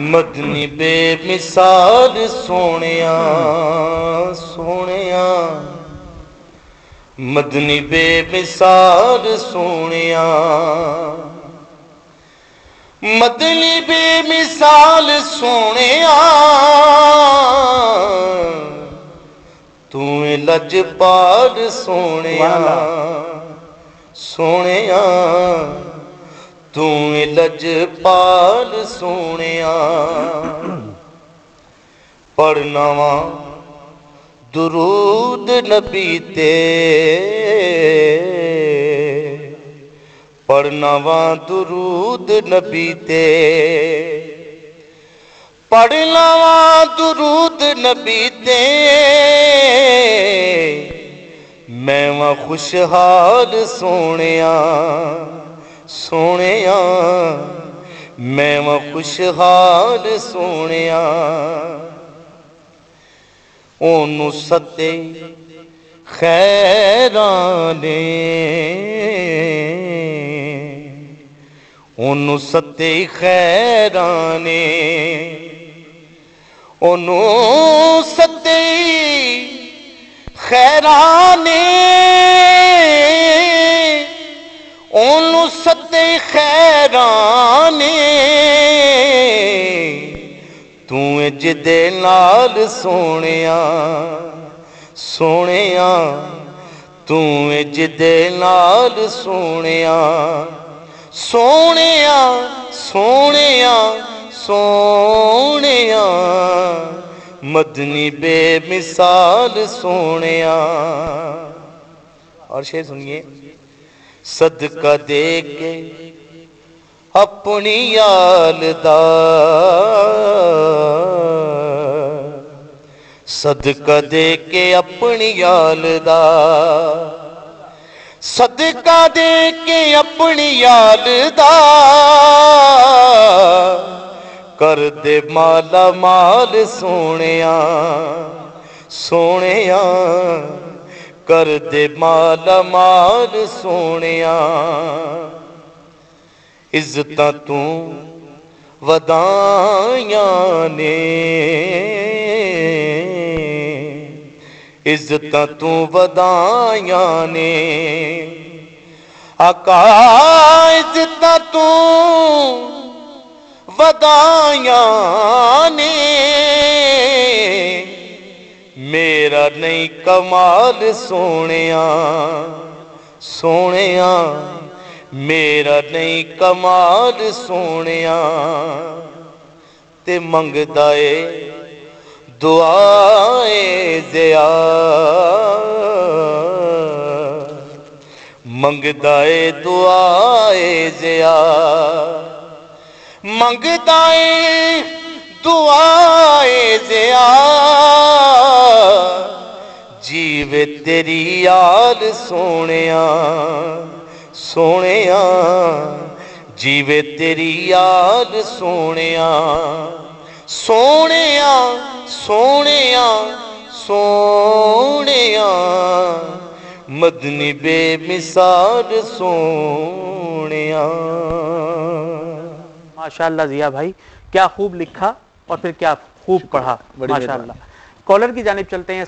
मदनी बेमिसाल सोनिया सोनिया, मदनी बेमिसाल सोनिया, मदनी बेमिसाल सोनिया, तू लजपाल सोनिया सोनिया, तू लजपाल सोनिया। पढ़नवा दुरूद नबी ते, पढ़नवा दुरूद नबी ते, पढ़नवा दुरूद नबी ते, मैं वह खुशहाल सोनिया सोनिया, मैं वह खुशहाल सोनिया। ओनू सते खैरां ने, ओनू सते खैरां ने, ओनू सते खैरां ने, ओनू सते खैरां ने, तू जिदे नाल सोनिया सोनिया, तू जिदे नाल सोनिया सोनिया सोनिया सोनिया, मदनी बेमिसाल सोनिया। और शेर सुनिए। सदका दे के अपनी याल दा, सदका दे के अपनी याल दा, सदका दे के अपनी याल दा, कर दे माला माल सोनिया सोनिया, कर दे माला माल सोनिया। इज्जतां तू वदाइयां ने, इज्जतां तू वदाइयां ने, आका इज्जतां तू वदाइयां ने, मेरा नहीं कमाल सोनिया सोनिया, मेरा नहीं कमाल सोनिया। ते मंगदा ए दुआए ज़िया, मंगदा ए दुआए ज़िया, मंगदा ए दुआए ज़िया, जीवे तेरी याद सोनिया सोनिया, जीवे तेरी याद सोनिया सोनिया सोनिया सोनिया, मदनी बेमिसाल सोनिया। माशाअल्लाह जिया भाई, क्या खूब लिखा और फिर क्या खूब पढ़ा, माशाअल्लाह। कॉलर की जानिब चलते हैं।